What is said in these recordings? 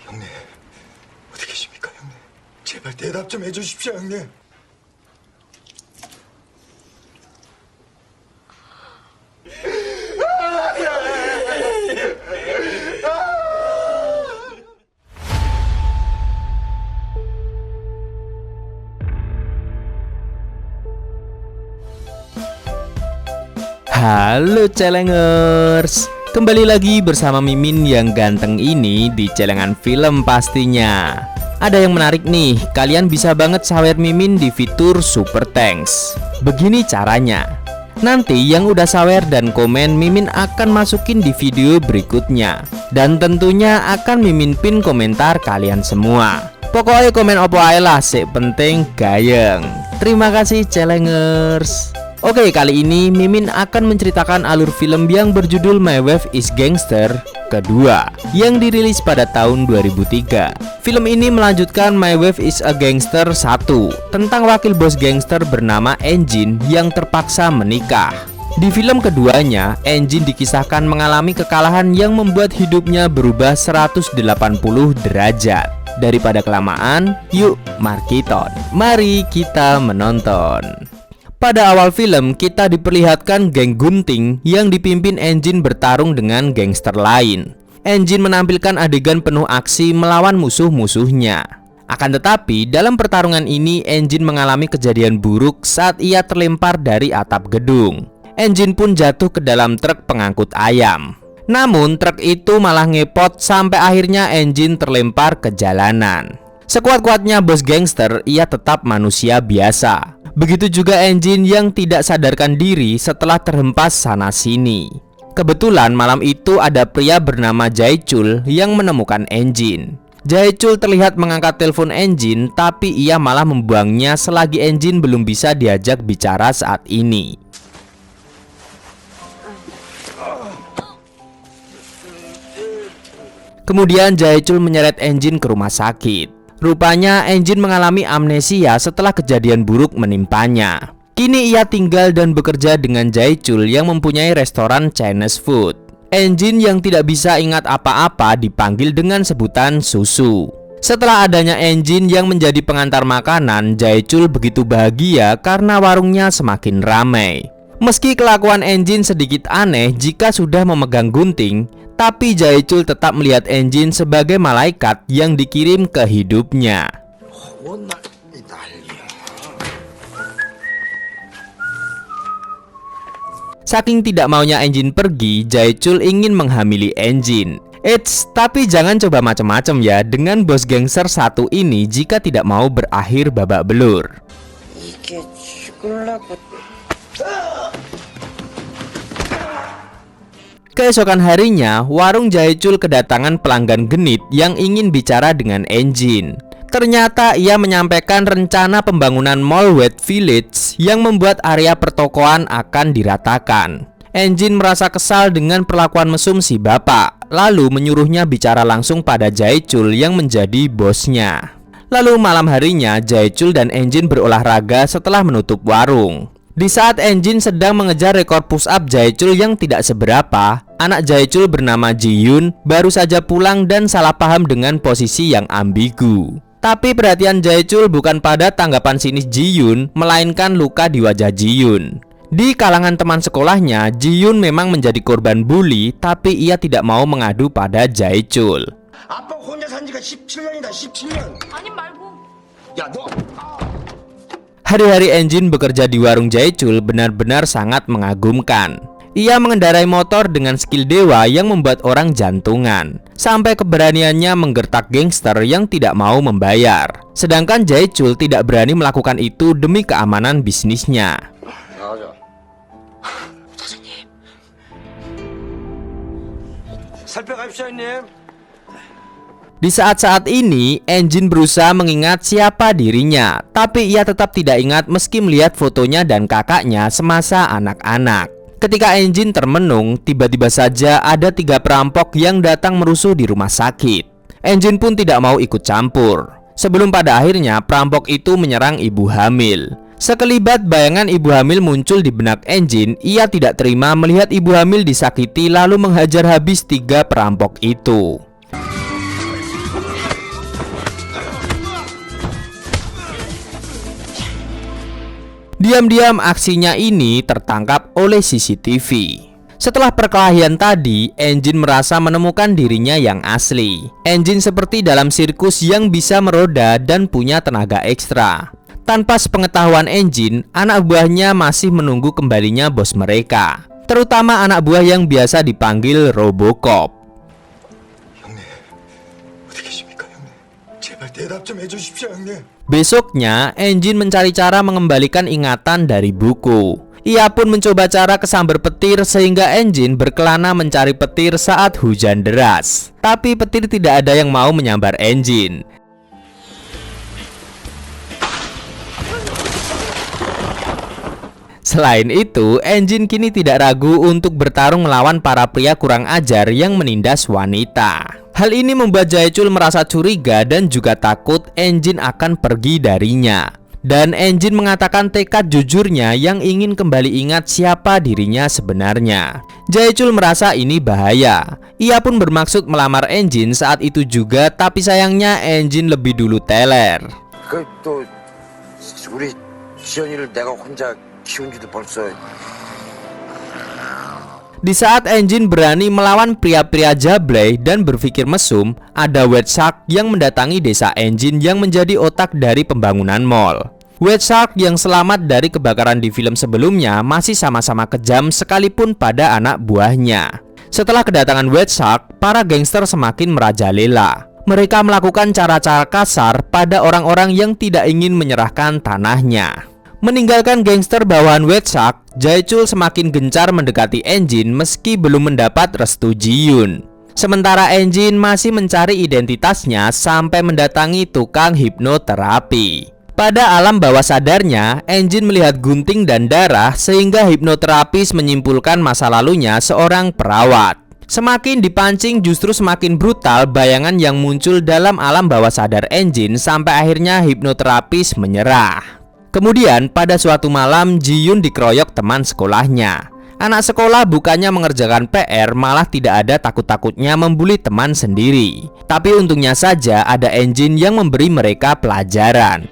형님, 어디 계십니까, 형님? 제발 대답 좀 해주십시오, 형님. Halo Celengers, kembali lagi bersama Mimin yang ganteng ini di Celengan Film pastinya. Ada yang menarik nih, kalian bisa banget sawer Mimin di fitur Super Thanks. Begini caranya. Nanti yang udah sawer dan komen Mimin akan masukin di video berikutnya. Dan tentunya akan Mimin pin komentar kalian semua. Pokoknya komen opo ae lah, sik penting gayeng. Terima kasih Celengers. Oke, kali ini Mimin akan menceritakan alur film yang berjudul My Wife is Gangster kedua yang dirilis pada tahun 2003. Film ini melanjutkan My Wife is a Gangster 1 tentang wakil bos gangster bernama Engine yang terpaksa menikah. Di film keduanya, Engine dikisahkan mengalami kekalahan yang membuat hidupnya berubah 180 derajat. Daripada kelamaan, yuk markiton. Mari kita menonton. Pada awal film, kita diperlihatkan geng gunting yang dipimpin Engine bertarung dengan gangster lain. Engine menampilkan adegan penuh aksi melawan musuh-musuhnya. Akan tetapi, dalam pertarungan ini, Engine mengalami kejadian buruk saat ia terlempar dari atap gedung. Engine pun jatuh ke dalam truk pengangkut ayam. Namun, truk itu malah ngepot sampai akhirnya Engine terlempar ke jalanan. Sekuat-kuatnya bos gangster, ia tetap manusia biasa. Begitu juga Engine yang tidak sadarkan diri setelah terhempas sana-sini. Kebetulan malam itu ada pria bernama Jae-chul yang menemukan Engine. Jae-chul terlihat mengangkat telepon Engine, tapi ia malah membuangnya selagi Engine belum bisa diajak bicara saat ini. Kemudian Jae-chul menyeret Engine ke rumah sakit. Rupanya Engine mengalami amnesia setelah kejadian buruk menimpanya. Kini ia tinggal dan bekerja dengan Jae-chul yang mempunyai restoran Chinese food. Engine yang tidak bisa ingat apa-apa dipanggil dengan sebutan Susu. Setelah adanya Engine yang menjadi pengantar makanan, Jae-chul begitu bahagia karena warungnya semakin ramai. Meski kelakuan Engine sedikit aneh jika sudah memegang gunting, tapi Jae-chul tetap melihat Engine sebagai malaikat yang dikirim ke hidupnya. Saking tidak maunya Engine pergi, Jae-chul ingin menghamili Engine. Eits, tapi jangan coba macam-macam ya dengan bos gangster satu ini jika tidak mau berakhir babak belur. Keesokan harinya, warung Jae-chul kedatangan pelanggan genit yang ingin bicara dengan Engine. Ternyata ia menyampaikan rencana pembangunan Mall West Village yang membuat area pertokoan akan diratakan. Engine merasa kesal dengan perlakuan mesum si bapak, lalu menyuruhnya bicara langsung pada Jae-chul yang menjadi bosnya. Lalu malam harinya, Jae-chul dan Engine berolahraga setelah menutup warung. Di saat Engine sedang mengejar rekor push up Jae-chul yang tidak seberapa, anak Jae-chul bernama Ji-yoon baru saja pulang dan salah paham dengan posisi yang ambigu. Tapi perhatian Jae-chul bukan pada tanggapan sinis Ji-yoon, melainkan luka di wajah Ji-yoon. Di kalangan teman sekolahnya, Ji-yoon memang menjadi korban bully, tapi ia tidak mau mengadu pada Jae-chul. Hari-hari Engine bekerja di warung Jae-chul benar-benar sangat mengagumkan. Ia mengendarai motor dengan skill dewa yang membuat orang jantungan. Sampai keberaniannya menggertak gangster yang tidak mau membayar. Sedangkan Jae-chul tidak berani melakukan itu demi keamanan bisnisnya. Di saat-saat ini, Engine berusaha mengingat siapa dirinya, tapi ia tetap tidak ingat meski melihat fotonya dan kakaknya semasa anak-anak. Ketika Engine termenung, tiba-tiba saja ada 3 perampok yang datang merusuh di rumah sakit. Engine pun tidak mau ikut campur. Sebelum pada akhirnya perampok itu menyerang ibu hamil. Sekelibat bayangan ibu hamil muncul di benak Engine. Ia tidak terima melihat ibu hamil disakiti lalu menghajar habis 3 perampok itu. Diam-diam aksinya ini tertangkap oleh CCTV. Setelah perkelahian tadi, Engine merasa menemukan dirinya yang asli. Engine seperti dalam sirkus yang bisa meroda dan punya tenaga ekstra. Tanpa sepengetahuan Engine, anak buahnya masih menunggu kembalinya bos mereka, terutama anak buah yang biasa dipanggil Robocop. 형님, 어디 계십니까, 형님? 제발 대답 좀 해주십시오, 형님. Besoknya, Engine mencari cara mengembalikan ingatan dari buku. Ia pun mencoba cara kesambar petir sehingga Engine berkelana mencari petir saat hujan deras. Tapi petir tidak ada yang mau menyambar Engine. Selain itu, Engine kini tidak ragu untuk bertarung melawan para pria kurang ajar yang menindas wanita. Hal ini membuat Jae-chul merasa curiga dan juga takut Engine akan pergi darinya. Dan Engine mengatakan tekad jujurnya yang ingin kembali ingat siapa dirinya sebenarnya. Jae-chul merasa ini bahaya. Ia pun bermaksud melamar Engine saat itu juga, tapi sayangnya Engine lebih dulu teler. 또 우리 지연이를 내가 혼자 키운 지도 벌써. Di saat Engine berani melawan pria-pria jablay dan berpikir mesum, ada White Shark yang mendatangi desa Engine yang menjadi otak dari pembangunan mall. White Shark yang selamat dari kebakaran di film sebelumnya masih sama-sama kejam sekalipun pada anak buahnya. Setelah kedatangan White Shark, para gangster semakin merajalela. Mereka melakukan cara-cara kasar pada orang-orang yang tidak ingin menyerahkan tanahnya. Meninggalkan gangster bawahan White Shark, Jae-chul semakin gencar mendekati Engine meski belum mendapat restu Ji-yoon. Sementara Engine masih mencari identitasnya sampai mendatangi tukang hipnoterapi. Pada alam bawah sadarnya, Engine melihat gunting dan darah sehingga hipnoterapis menyimpulkan masa lalunya seorang perawat. Semakin dipancing justru semakin brutal bayangan yang muncul dalam alam bawah sadar Engine sampai akhirnya hipnoterapis menyerah. Kemudian pada suatu malam Ji-yoon dikeroyok teman sekolahnya. Anak sekolah bukannya mengerjakan PR, malah tidak ada takut-takutnya membuli teman sendiri. Tapi untungnya saja ada Engine yang memberi mereka pelajaran.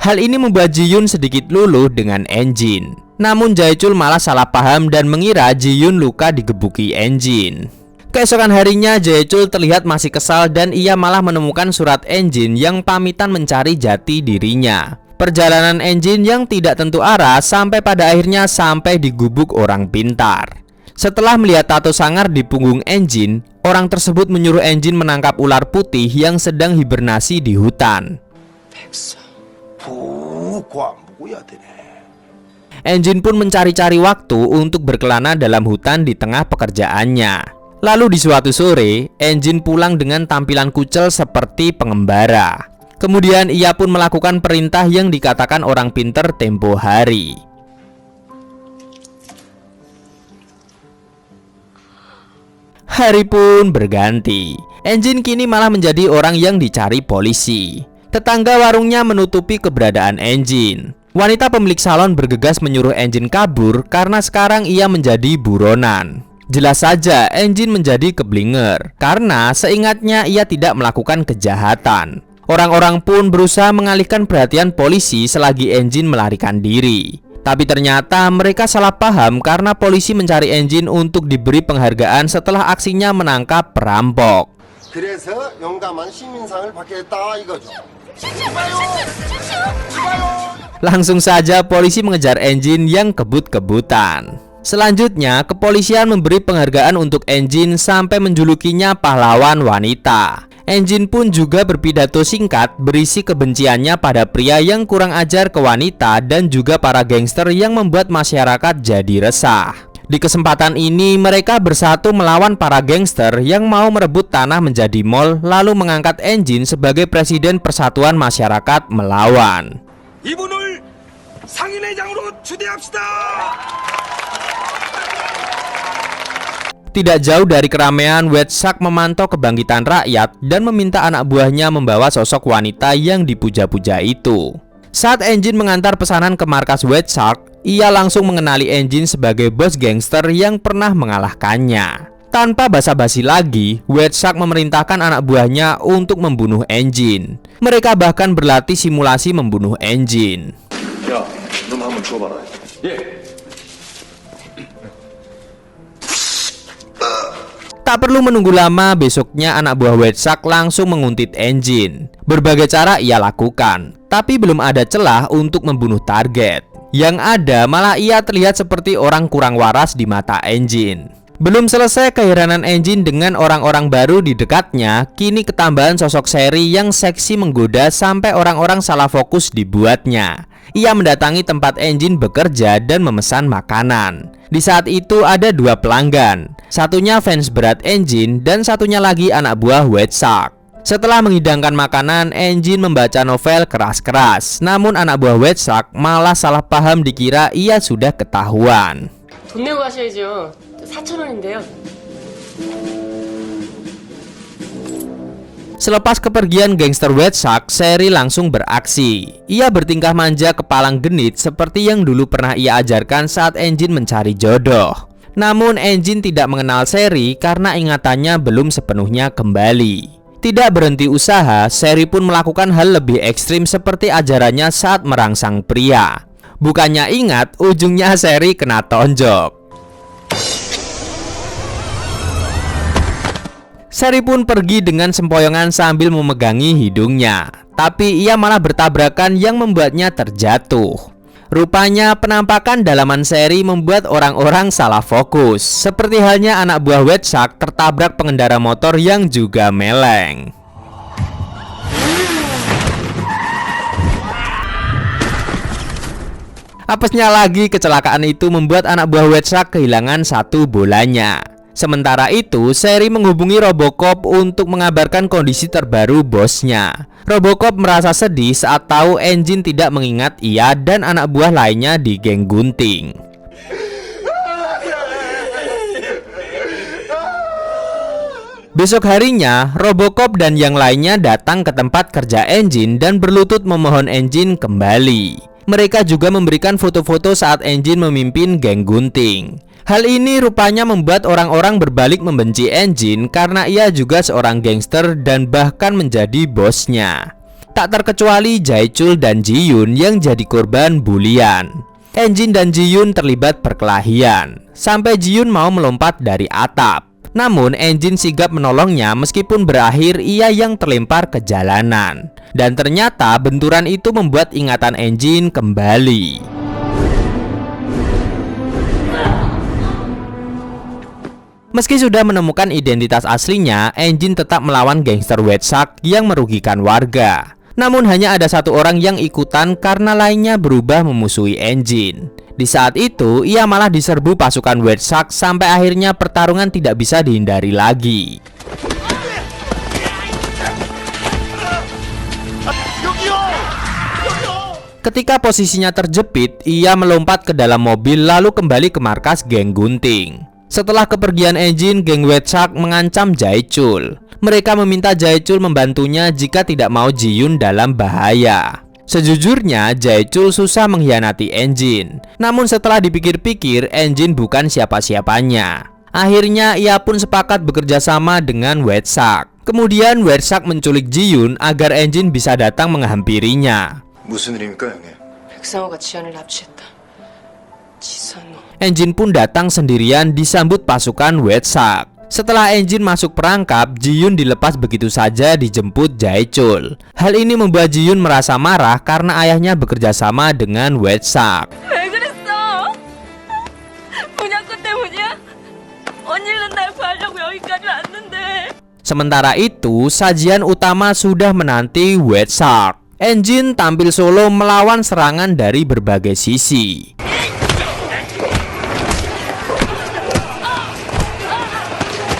Hal ini membuat Ji-yoon sedikit luluh dengan Engine. Namun Jae-chul malah salah paham dan mengira Ji-yoon luka digebuki Engine. Keesokan harinya Jae-chul terlihat masih kesal dan ia malah menemukan surat Engine yang pamitan mencari jati dirinya. Perjalanan Engine yang tidak tentu arah sampai pada akhirnya sampai di gubuk orang pintar. Setelah melihat tato sangar di punggung Engine, orang tersebut menyuruh Engine menangkap ular putih yang sedang hibernasi di hutan. Engine pun mencari-cari waktu untuk berkelana dalam hutan di tengah pekerjaannya. Lalu di suatu sore, Engine pulang dengan tampilan kucel seperti pengembara. Kemudian ia pun melakukan perintah yang dikatakan orang pinter tempo hari. Hari pun berganti. Engine kini malah menjadi orang yang dicari polisi. Tetangga warungnya menutupi keberadaan Engine. Wanita pemilik salon bergegas menyuruh Engine kabur karena sekarang ia menjadi buronan. Jelas saja Engine menjadi keblinger karena seingatnya ia tidak melakukan kejahatan. Orang-orang pun berusaha mengalihkan perhatian polisi selagi Engine melarikan diri. Tapi ternyata mereka salah paham karena polisi mencari Engine untuk diberi penghargaan setelah aksinya menangkap perampok. 그래서 용감한 시민상을 받겠다 이거죠. Langsung saja polisi mengejar Engine yang kebut-kebutan. Selanjutnya, kepolisian memberi penghargaan untuk Engine sampai menjulukinya pahlawan wanita. Engine pun juga berpidato singkat berisi kebenciannya pada pria yang kurang ajar ke wanita dan juga para gangster yang membuat masyarakat jadi resah. Di kesempatan ini, mereka bersatu melawan para gangster yang mau merebut tanah menjadi mall lalu mengangkat Engine sebagai presiden Persatuan Masyarakat Melawan. 이분을 상인회장으로 추대합시다. Tidak jauh dari keramaian, White Shark memantau kebangkitan rakyat dan meminta anak buahnya membawa sosok wanita yang dipuja-puja itu. Saat Engine mengantar pesanan ke markas White Shark, ia langsung mengenali Engine sebagai bos gangster yang pernah mengalahkannya. Tanpa basa-basi lagi, White Shark memerintahkan anak buahnya untuk membunuh Engine. Mereka bahkan berlatih simulasi membunuh Engine. 야, 넌 한번 죽어봐라. 예. Tak perlu menunggu lama, besoknya anak buah White Shark langsung menguntit Engine. Berbagai cara ia lakukan, tapi belum ada celah untuk membunuh target. Yang ada malah ia terlihat seperti orang kurang waras di mata Engine. Belum selesai keheranan Engine dengan orang-orang baru di dekatnya, kini ketambahan sosok Sherry yang seksi menggoda sampai orang-orang salah fokus dibuatnya. Ia mendatangi tempat Engine bekerja dan memesan makanan. Di saat itu ada dua pelanggan, satunya fans berat Engine dan satunya lagi anak buah White Shark. Setelah menghidangkan makanan, Engine membaca novel keras-keras. Namun anak buah White Shark malah salah paham, dikira ia sudah ketahuan. 돈 내고 가셔야죠. 4,000원인데요. Selepas kepergian gangster White Shark, Sherry langsung beraksi. Ia bertingkah manja kepalang genit seperti yang dulu pernah ia ajarkan saat Engine mencari jodoh. Namun Engine tidak mengenal Sherry karena ingatannya belum sepenuhnya kembali. Tidak berhenti usaha, Sherry pun melakukan hal lebih ekstrim seperti ajarannya saat merangsang pria. Bukannya ingat, ujungnya Sherry kena tonjok. Sherry pun pergi dengan sempoyongan sambil memegangi hidungnya. Tapi ia malah bertabrakan yang membuatnya terjatuh. Rupanya penampakan dalaman Sherry membuat orang-orang salah fokus. Seperti halnya anak buah White Shark tertabrak pengendara motor yang juga meleng. Apesnya lagi, kecelakaan itu membuat anak buah White Shark kehilangan satu bolanya. Sementara itu, Sherry menghubungi Robocop untuk mengabarkan kondisi terbaru bosnya. Robocop merasa sedih saat tahu Engine tidak mengingat ia dan anak buah lainnya di geng gunting. Besok harinya, Robocop dan yang lainnya datang ke tempat kerja Engine dan berlutut memohon Engine kembali. Mereka juga memberikan foto-foto saat Engine memimpin geng gunting. Hal ini rupanya membuat orang-orang berbalik membenci Engine karena ia juga seorang gangster dan bahkan menjadi bosnya. Tak terkecuali Jae-chul dan Ji-yoon yang jadi korban bulian. Engine dan Ji-yoon terlibat perkelahian sampai Ji-yoon mau melompat dari atap. Namun Engine sigap menolongnya meskipun berakhir ia yang terlempar ke jalanan. Dan ternyata benturan itu membuat ingatan Engine kembali. Meski sudah menemukan identitas aslinya, Engine tetap melawan gangster White Shark yang merugikan warga. Namun hanya ada satu orang yang ikutan karena lainnya berubah memusuhi Engine. Di saat itu, ia malah diserbu pasukan White Shark sampai akhirnya pertarungan tidak bisa dihindari lagi. Ketika posisinya terjepit, ia melompat ke dalam mobil lalu kembali ke markas geng gunting. Setelah kepergian Engine, geng White Shark mengancam Jae-chul. Mereka meminta Jae-chul membantunya jika tidak mau Ji-yoon dalam bahaya. Sejujurnya, Jae-chul susah mengkhianati Engine. Namun setelah dipikir-pikir, Engine bukan siapa-siapanya. Akhirnya ia pun sepakat bekerja sama dengan White Shark. Kemudian White Shark menculik Ji-yoon agar Engine bisa datang menghampirinya. 무슨 일입니까, 형님? 백상호가 지연을 납치했다. 지선호. Engine pun datang sendirian disambut pasukan White Shark. Setelah Engine masuk perangkap, Ji-yoon dilepas begitu saja dijemput Jae-chul. Hal ini membuat Ji-yoon merasa marah karena ayahnya bekerja sama dengan White Shark. 왜 그랬어? 분양권 때문이야? 언니는 날 구하려고 여기까지 왔는데. Sementara itu, sajian utama sudah menanti White Shark. Engine tampil solo melawan serangan dari berbagai sisi.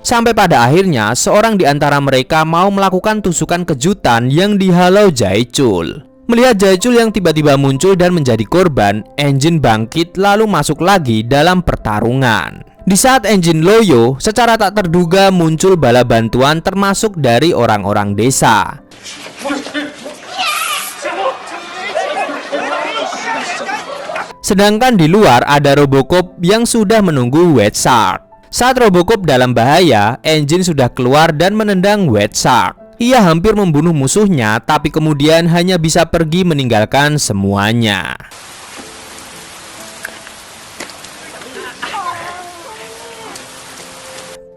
Sampai pada akhirnya, seorang di antara mereka mau melakukan tusukan kejutan yang dihalau Jae-chul. Melihat Jae-chul yang tiba-tiba muncul dan menjadi korban, Engine bangkit lalu masuk lagi dalam pertarungan. Di saat Engine loyo, secara tak terduga muncul bala bantuan termasuk dari orang-orang desa. Sedangkan di luar ada Robocop yang sudah menunggu White Shark. Saat Robocop dalam bahaya, Engine sudah keluar dan menendang White Shark. Ia hampir membunuh musuhnya, tapi kemudian hanya bisa pergi meninggalkan semuanya.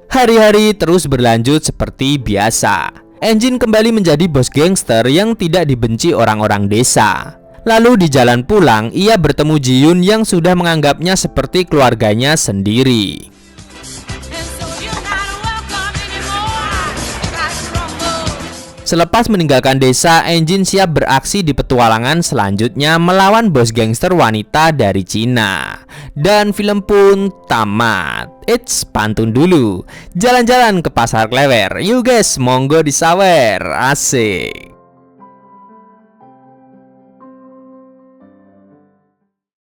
Hari-hari terus berlanjut seperti biasa. Engine kembali menjadi bos gangster yang tidak dibenci orang-orang desa. Lalu di jalan pulang, ia bertemu Ji-Yoon yang sudah menganggapnya seperti keluarganya sendiri. Selepas meninggalkan desa, Engine siap beraksi di petualangan selanjutnya melawan bos gangster wanita dari Cina. Dan film pun tamat. Eits, pantun dulu. Jalan-jalan ke pasar Klewer. Yuk guys, monggo disawer. Asik.